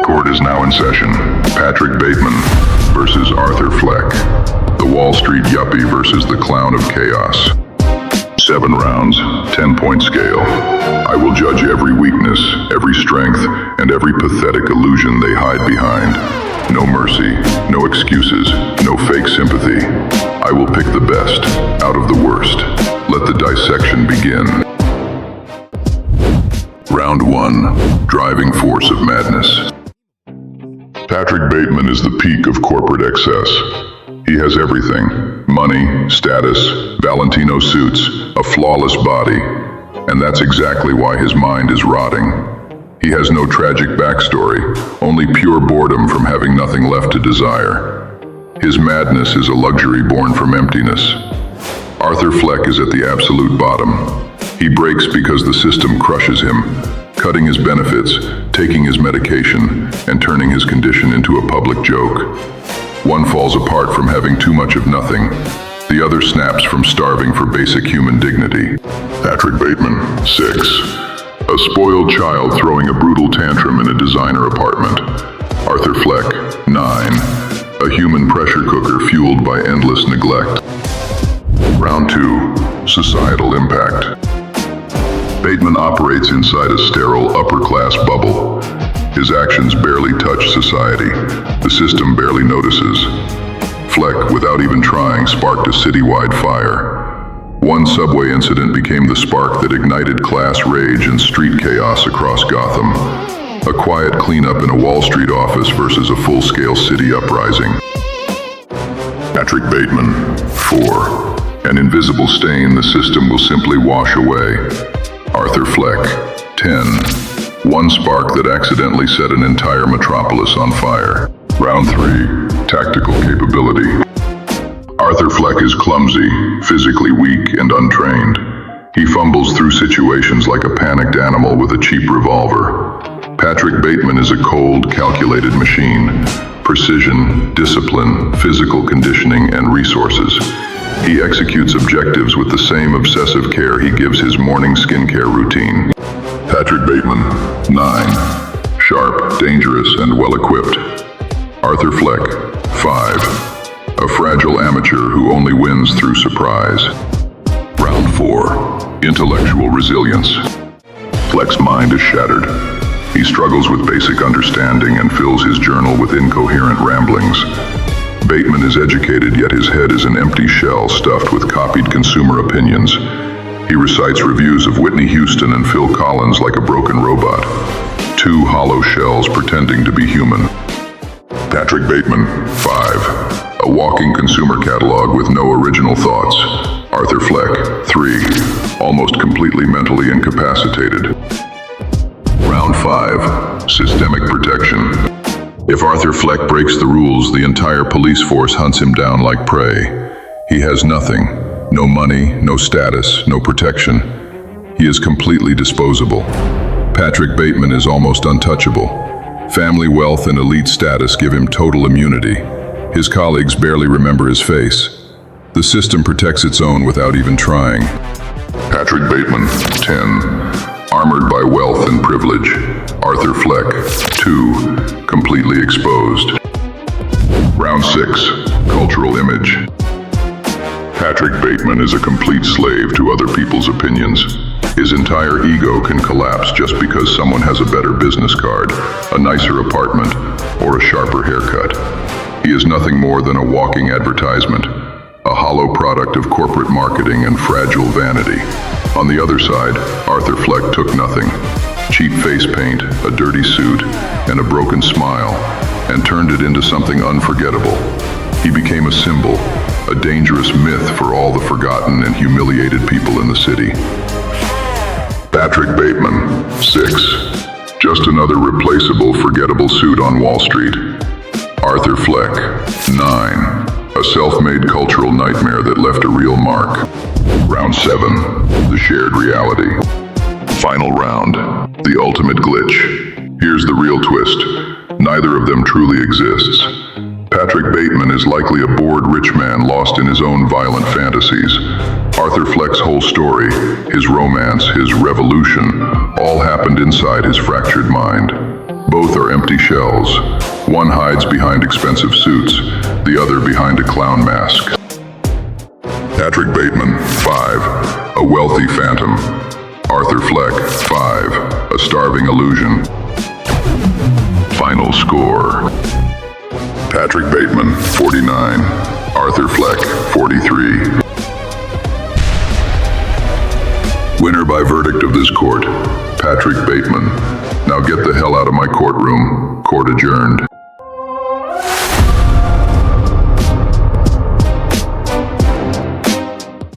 Court is now in session. Patrick Bateman versus Arthur Fleck. The Wall Street yuppie versus the clown of chaos. 7 rounds, 10-point scale. I will judge every weakness, every strength, and every pathetic illusion they hide behind. No mercy, no excuses, no fake sympathy. I will pick the best out of the worst. Let the dissection begin. Round 1. Driving force of madness. Patrick Bateman is the peak of corporate excess. He has everything: money, status, Valentino suits, a flawless body. And that's exactly why his mind is rotting. He has no tragic backstory, only pure boredom from having nothing left to desire. His madness is a luxury born from emptiness. Arthur Fleck is at the absolute bottom. He breaks because the system crushes him, cutting his benefits, taking his medication, and turning his condition into a public joke. One falls apart from having too much of nothing. The other snaps from starving for basic human dignity. Patrick Bateman, 6. A spoiled child throwing a brutal tantrum in a designer apartment. Arthur Fleck, 9. A human pressure cooker fueled by endless neglect. Round 2. Societal impact. Bateman operates inside a sterile upper-class bubble. His actions barely touch society. The system barely notices. Fleck, without even trying, sparked a citywide fire. One subway incident became the spark that ignited class rage and street chaos across Gotham. A quiet cleanup in a Wall Street office versus a full-scale city uprising. Patrick Bateman, 4. An invisible stain the system will simply wash away. Arthur Fleck, 10. One spark that accidentally set an entire metropolis on fire. Round 3. Tactical capability. Arthur Fleck is clumsy, physically weak, and untrained. He fumbles through situations like a panicked animal with a cheap revolver. Patrick Bateman is a cold, calculated machine. Precision, discipline, physical conditioning, and resources. He executes objectives with the same obsessive care he gives his morning skincare routine. Patrick Bateman, 9. Sharp, dangerous, and well-equipped. Arthur Fleck, 5. A fragile amateur who only wins through surprise. Round 4. Intellectual resilience. Fleck's mind is shattered. He struggles with basic understanding and fills his journal with incoherent ramblings. Bateman is educated, yet his head is an empty shell stuffed with copied consumer opinions. He recites reviews of Whitney Houston and Phil Collins like a broken robot. 2 hollow shells pretending to be human. Patrick Bateman, 5. A walking consumer catalog with no original thoughts. Arthur Fleck, 3. Almost completely mentally incapacitated. Round 5. Systemic protection. If Arthur Fleck breaks the rules, the entire police force hunts him down like prey. He has nothing. No money, no status, no protection. He is completely disposable. Patrick Bateman is almost untouchable. Family wealth and elite status give him total immunity. His colleagues barely remember his face. The system protects its own without even trying. Patrick Bateman, 10. Armored by wealth and privilege. Arthur Fleck, 2. Completely exposed. Round 6. Cultural image. Patrick Bateman is a complete slave to other people's opinions. His entire ego can collapse just because someone has a better business card, a nicer apartment, or a sharper haircut. He is nothing more than a walking advertisement, a hollow product of corporate marketing and fragile vanity. On the other side, Arthur Fleck took nothing. Cheap face paint, a dirty suit, and a broken smile, and turned it into something unforgettable. He became a symbol, a dangerous myth for all the forgotten and humiliated people in the city. Patrick Bateman, 6. Just another replaceable, forgettable suit on Wall Street. Arthur Fleck, 9. A self-made cultural nightmare that left a real mark. Round 7. The shared reality. Final round. The ultimate glitch. Here's the real twist. Neither of them truly exists. Patrick Bateman is likely a bored rich man lost in his own violent fantasies. Arthur Fleck's whole story, his romance, his revolution, all happened inside his fractured mind. Both are empty empty shells. One hides behind expensive suits, the other behind a clown mask. Patrick Bateman, 5, a wealthy phantom. Arthur Fleck, 5, a starving illusion. Final score. Patrick Bateman, 49. Arthur Fleck, 43. Winner by verdict of this court, Patrick Bateman. Now get the hell out of my courtroom. Court adjourned.